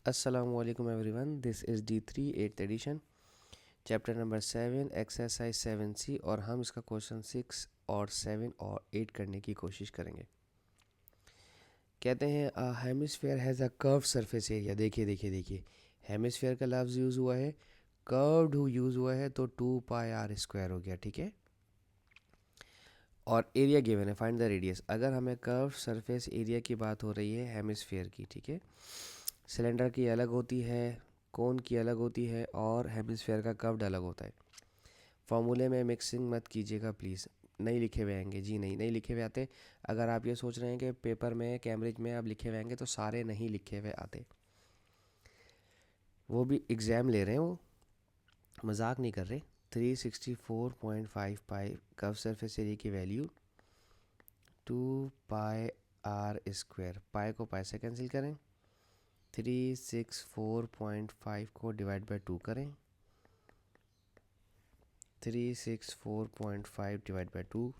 Assalamualaikum everyone, this is D3 8th edition, chapter number 7 exercise 7C और हम इसका question 6 और 7 और 8 करने की कोशिश करेंगे। कहते हैं hemisphere has a curve surface area. देखिए देखिए देखिए, हेमिस्फेयर का लफ्ज़ यूज़ हुआ है, कर्व्ड यूज़ हुआ है, तो 2πr² हो गया, ठीक है। और एरिया गिवन है, फाइंड द रेडियस। अगर हमें कर्व सरफेस एरिया की बात हो रही है हेमिस्फेयर की, ठीक है। सिलेंडर की अलग होती है, कोन की अलग होती है और हेमिस्फेयर का कर्व्ड अलग होता है। फॉर्मूले में मिक्सिंग मत कीजिएगा प्लीज़, नहीं लिखे हुए आएंगे जी, नहीं लिखे हुए आते। अगर आप ये सोच रहे हैं कि पेपर में कैम्ब्रिज में आप लिखे हुए आएंगे, तो सारे नहीं लिखे हुए आते। वो भी एग्ज़ाम ले रहे हैं, वो मजाक नहीं कर रहे। 364.55 कर्व सरफेस एरिया की वैल्यू 2πr²। पाई को पाई से कैंसिल करें, 364.5 को डिवाइड बाई 2 करें, 364.5 डिवाइड बाई 2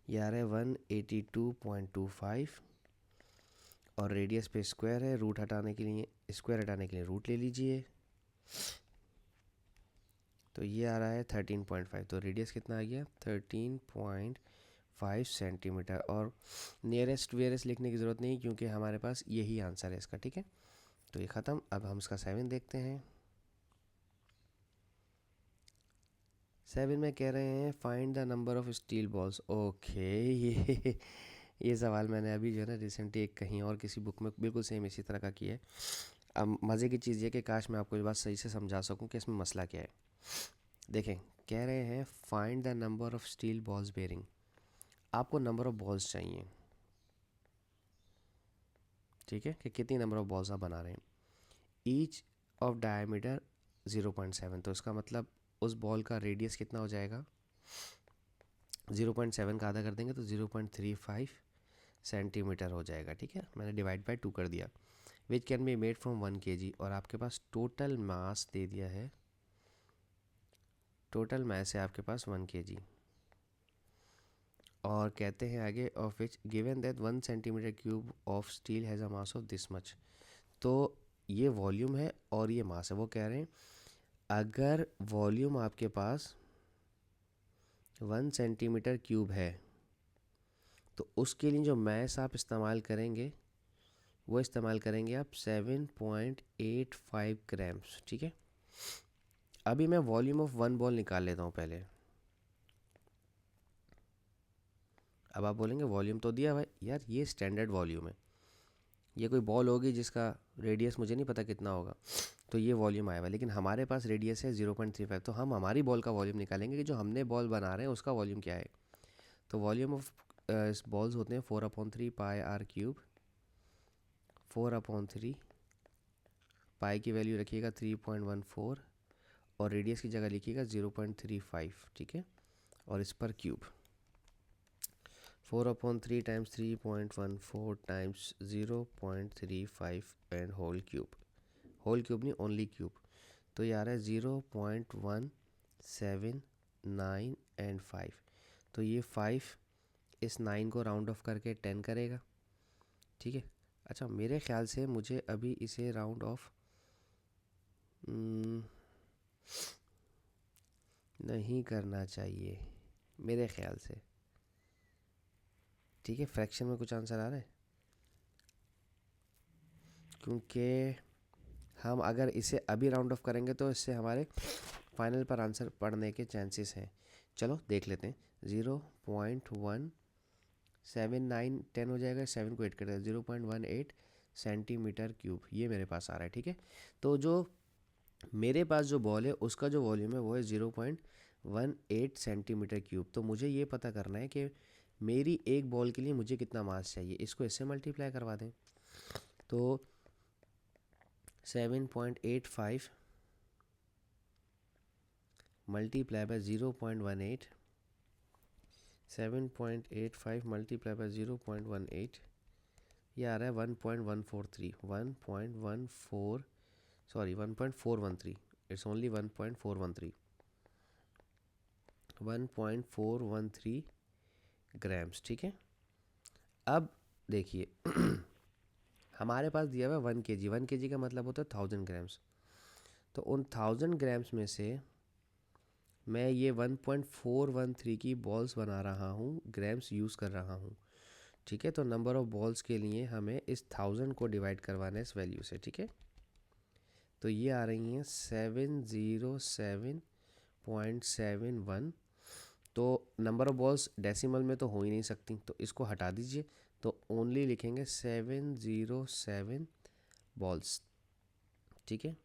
ये आ रहा है 182.25। और रेडियस पे स्क्वायर है, रूट हटाने के लिए, स्क्वायर हटाने के लिए रूट ले लीजिए, तो ये आ रहा है 13.5। तो रेडियस कितना आ गया, 13.5 सेंटीमीटर। और नियरेस्ट वेयरेस्ट लिखने की ज़रूरत नहीं, क्योंकि हमारे पास यही आंसर है इसका, ठीक है। तो ये ख़त्म। अब हम इसका 7 देखते हैं। 7 में कह रहे हैं find the number of steel balls. Okay, ये सवाल मैंने अभी जो है ना रिसेंटली एक कहीं और किसी बुक में बिल्कुल सेम इसी तरह का किया है। अब मज़े की चीज़ ये कि काश मैं आपको ये बात सही से समझा सकूं कि इसमें मसला क्या है। देखें, कह रहे हैं find the number of steel balls bearing. आपको नंबर ऑफ बॉल्स चाहिए, ठीक है, कि कितनी नंबर ऑफ बॉल्स आप बना रहे हैं। ईच ऑफ डायमीटर 0.7, तो इसका मतलब उस बॉल का रेडियस कितना हो जाएगा, 0.7 का आधा कर देंगे तो 0.35 सेंटीमीटर हो जाएगा, ठीक है। मैंने डिवाइड बाई 2 कर दिया। Which can be made from 1 kg। और आपके पास टोटल मास दे दिया है, टोटल मास है आपके पास 1 kg। और कहते हैं आगे of which given that 1 centimetre cube of steel has a mass of this much. तो ये वॉल्यूम है और ये मास है। वो कह रहे हैं अगर वॉल्यूम आपके पास 1 सेंटीमीटर क्यूब है, तो उसके लिए जो मास आप इस्तेमाल करेंगे वो इस्तेमाल करेंगे आप 7.85 ग्राम्स, ठीक है। अभी मैं वॉल्यूम ऑफ वन बॉल निकाल लेता हूँ पहले। अब आप बोलेंगे वॉल्यूम तो दिया भाई, यार ये स्टैंडर्ड वॉल्यूम है, ये कोई बॉल होगी जिसका रेडियस मुझे नहीं पता कितना होगा, तो ये वॉल्यूम आया हुआ। लेकिन हमारे पास रेडियस है 0.35, तो हम हमारी बॉल का वॉल्यूम निकालेंगे कि जो हमने बॉल बना रहे हैं उसका वॉल्यूम क्या है। तो वॉल्यूम ऑफ बॉल्स होते हैं 4/3 πr³। 4/3 पाई की वैल्यू रखिएगा 3.14 और रेडियस की जगह लिखिएगा 0.35, ठीक है। और इस पर cube 4/3 times 3.14 times 0.35 and whole cube नहीं, ओनली क्यूब। तो ये आ रहा है 0.179 एंड 5। तो ये 5 इस 9 को राउंड ऑफ करके 10 करेगा, ठीक है। अच्छा, मेरे ख्याल से मुझे अभी इसे राउंड ऑफ नहीं करना चाहिए मेरे ख्याल से, ठीक है। फ्रैक्शन में कुछ आंसर आ रहा है, क्योंकि हम अगर इसे अभी राउंड ऑफ करेंगे तो इससे हमारे फाइनल पर आंसर पढ़ने के चांसेस हैं। चलो देख लेते हैं। 0.179 हो जाएगा, 7 को 8 कर देगा, 0.18 सेंटीमीटर क्यूब ये मेरे पास आ रहा है, ठीक है। तो जो मेरे पास जो बॉल है उसका जो वॉल्यूम है वो है 0.18 सेंटीमीटर क्यूब। तो मुझे ये पता करना है कि मेरी एक बॉल के लिए मुझे कितना मास चाहिए। इसको इससे मल्टीप्लाई करवा दें, तो 7.85 मल्टीप्लाई बाय 0.18, 7.85 मल्टीप्लाई बाय 0.18, ये आ रहा है 1.143, 1.14, सॉरी 1.413, इट्स ओनली 1.413, 1.413 ग्राम्स, ठीक है। अब देखिए हमारे पास दिया हुआ है 1 kg। 1 kg का मतलब होता है 1000 ग्राम्स। तो उन 1000 ग्राम्स में से मैं ये 1.413 की बॉल्स बना रहा हूँ, ग्राम्स यूज़ कर रहा हूँ। ठीक है, तो नंबर ऑफ़ बॉल्स के लिए हमें इस 1000 को डिवाइड करवाना है इस वैल्यू से। ठीक है, तो ये आ रही हैं 707.71। तो नंबर ऑफ़ बॉल्स डेसिमल में तो हो ही नहीं सकती, तो इसको हटा दीजिए। तो ओनली लिखेंगे 707 बॉल्स। ठीक है,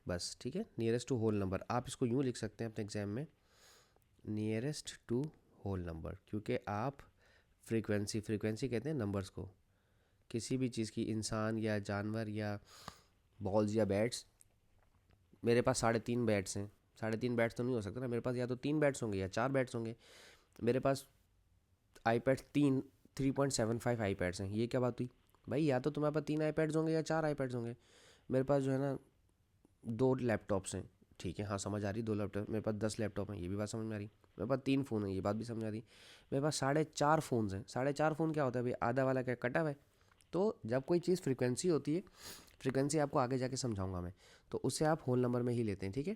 बस। ठीक है, नियरेस्ट टू होल नंबर आप इसको यूँ लिख सकते हैं अपने एग्जाम में, नियरेस्ट टू होल नंबर, क्योंकि आप फ्रीक्वेंसी कहते हैं नंबर्स को, किसी भी चीज़ की, इंसान या जानवर या बॉल्स या बैट्स। मेरे पास 3.5 बैट्स हैं, 3.5 बैट्स तो नहीं हो सकता ना, मेरे पास या तो 3 बैट्स होंगे या 4 बैट्स होंगे। मेरे पास आईपैड 3.75 आईपैड्स हैं, ये क्या बात हुई भाई? या तो तुम्हारे पास 3 आईपैड्स होंगे या 4 आईपैड्स होंगे। मेरे पास जो है ना 2 लैपटॉप्स हैं। ठीक है, हाँ समझ आ रही, 2 लैपटॉप, मेरे पास 10 लैपटॉप हैं, ये भी बात समझ में आ रही। मेरे पास 3 फ़ोन हैं, ये बात भी समझ आ रही। मेरे पास 4.5 फ़ोन्स हैं। 4.5 फ़ोन क्या होता है भाई? आधा वाला क्या कटा हुआ है? तो जब कोई चीज़ फ्रीक्वेंसी होती है, फ्रीक्वेंसी आपको आगे जाके समझाऊंगा मैं, तो उससे आप होल नंबर में ही लेते हैं। ठीक है,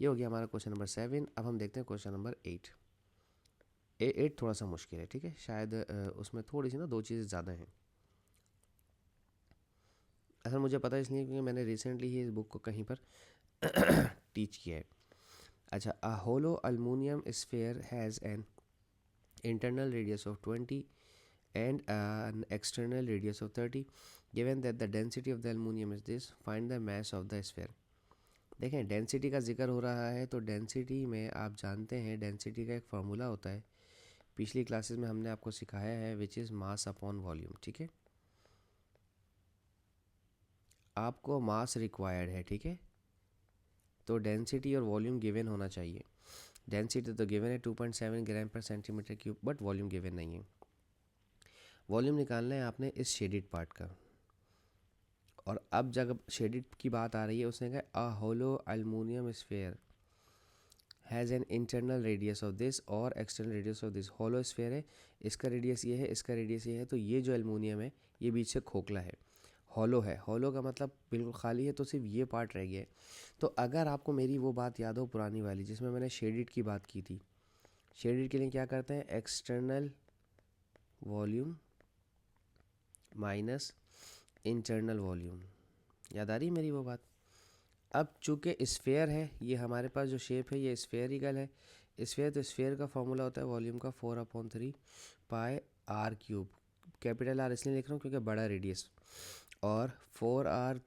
ये हो गया हमारा क्वेश्चन नंबर 7। अब हम देखते हैं क्वेश्चन नंबर 8। 8 थोड़ा सा मुश्किल है। ठीक है, शायद उसमें थोड़ी सी ना 2 चीज़ें ज़्यादा हैं। असल मुझे पता है इसलिए क्योंकि मैंने रिसेंटली ही इस बुक को कहीं पर टीच किया है। अच्छा, a hollow aluminium sphere has an internal radius of 20 and an external radius of 30. Given that the density of the aluminum is this, find the mass of the sphere. देखें, density का जिक्र हो रहा है, तो डेंसिटी में आप जानते हैं डेंसिटी का एक फार्मूला होता है, पिछली क्लासेस में हमने आपको सिखाया है, which is mass upon volume. ठीक है, आपको मास रिक्वायर्ड है। ठीक है, तो डेंसिटी और वॉल्यूम गिवन होना चाहिए। डेंसिटी तो गिवन है 2.7 ग्राम पर centimetre cube, but volume given नहीं है। वॉल्यूम निकालना है आपने इस शेडिड पार्ट का। और अब जब शेडिड की बात आ रही है, उसने कहा a hollow aluminium sphere has an internal radius of this और external radius of this. Hollow sphere है, इसका रेडियस ये है, इसका रेडियस ये है, तो ये जो एल्युमिनियम है ये बीच से खोखला है, हॉलो है। हॉलो का मतलब बिल्कुल खाली है, तो सिर्फ ये पार्ट रह गया है। तो अगर आपको मेरी वो बात याद हो पुरानी वाली, जिसमें मैंने शेडिड की बात की थी, शेडिड के लिए क्या करते हैं? External volume minus internal volume. याद आ रही मेरी वो बात? अब चूँकि स्फेयर है, ये हमारे पास जो शेप है ये स्फेयरिकल है। स्फेयर, तो स्फेयर का फॉर्मूला होता है वॉल्यूम का 4/3 पाई आर क्यूब। कैपिटल आर इसलिए लिख रहा हूँ क्योंकि बड़ा रेडियस, और 4r,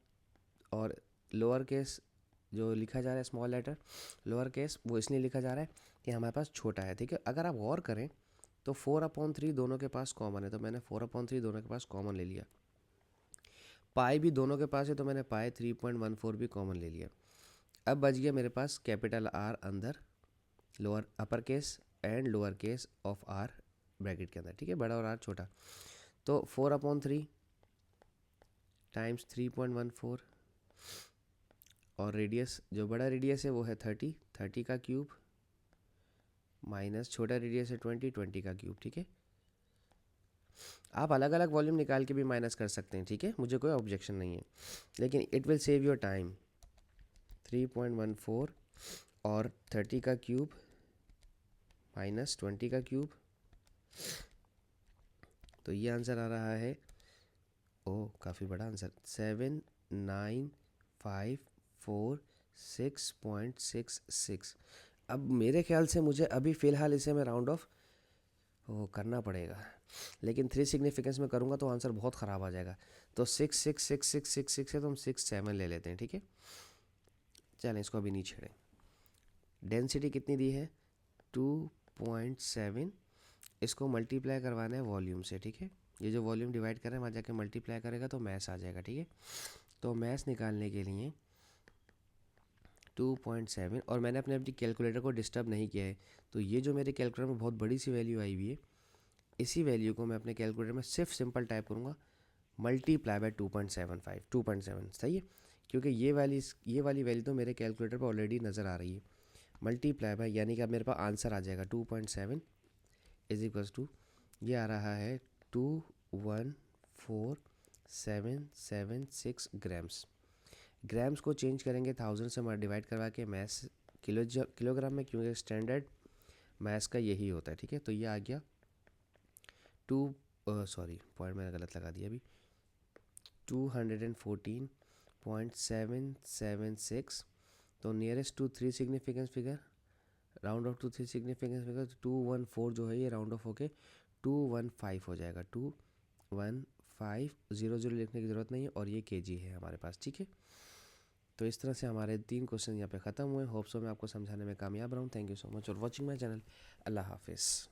और लोअर केस जो लिखा जा रहा है स्मॉल लेटर लोअर केस, वो इसलिए लिखा जा रहा है कि हमारे पास छोटा है। ठीक है, अगर आप गौर करें तो 4/3 दोनों के पास कॉमन है, तो मैंने 4/3 दोनों के पास कॉमन ले लिया। पाई भी दोनों के पास है, तो मैंने पाई 3.14 भी कॉमन ले लिया। अब बच गया मेरे पास कैपिटल आर अंदर, lower upper case and lower case of R bracket के अंदर। ठीक है, बड़ा और आर छोटा, तो 4/3 टाइम्स 3.14, और रेडियस जो बड़ा रेडियस है वो है 30 का क्यूब, माइनस छोटा रेडियस है 20 का क्यूब। ठीक है, आप अलग अलग वॉल्यूम निकाल के भी माइनस कर सकते हैं। ठीक है, मुझे कोई ऑब्जेक्शन नहीं है, लेकिन it will save your time. 3.14 और 30 का क्यूब माइनस 20 का क्यूब, तो ये आंसर आ रहा है, ओह काफ़ी बड़ा आंसर, 79546.66। अब मेरे ख्याल से मुझे अभी फ़िलहाल इसे मैं राउंड ऑफ वो करना पड़ेगा, लेकिन 3 सिग्निफिकेंस में करूँगा तो आंसर बहुत ख़राब आ जाएगा। तो 66666 है, तो हम 67 ले लेते हैं। ठीक है, चलें इसको अभी नहीं छेड़ें। डेंसिटी कितनी दी है? 2.7। इसको मल्टीप्लाई करवाना है वॉल्यूम से। ठीक है, ये जो वॉल्यूम डिवाइड कर रहे हैं वहाँ जाके मल्टीप्लाई करेगा तो मैस आ जाएगा। ठीक है, तो मैस निकालने के लिए 2.7, और मैंने अपनी कैलकुलेटर को डिस्टर्ब नहीं किया है, तो ये जो मेरे कैलकुलेटर में बहुत बड़ी सी वैल्यू आई हुई है, इसी वैल्यू को मैं अपने कैलकुलेटर में सिर्फ सिंपल टाइप करूँगा, मल्टीप्लाई बाय 2.75। 2.7 सही है, क्योंकि ये वाली वैल्यू तो मेरे कैलकुलेटर पर ऑलरेडी नज़र आ रही है। मल्टीप्लाई बाय, यानी कि अब मेरे पास आंसर आ जाएगा 2.7 इज इक्वल्स टू, ये आ रहा है 2147 776 ग्राम्स। ग्राम्स को चेंज करेंगे 1000 से डिवाइड करवा के मैस किलोग्राम में, क्योंकि स्टैंडर्ड मैस का यही होता है, ठीक है। तो ये आ गया टू, सॉरी पॉइंट मैंने गलत लगा दिया अभी, 214.776। तो nearest to three significance figure, round off to three significance figure 214 जो है ये राउंड ऑफ होके 215 हो जाएगा। 21500 लिखने की ज़रूरत नहीं है, और ये केजी है हमारे पास, ठीक है। तो इस तरह से हमारे 3 क्वेश्चन यहाँ पे ख़त्म हुए। होप सो मैं आपको समझाने में कामयाब रहा हूँ। Thank you so much for watching my channel. अल्लाह हाफिज़।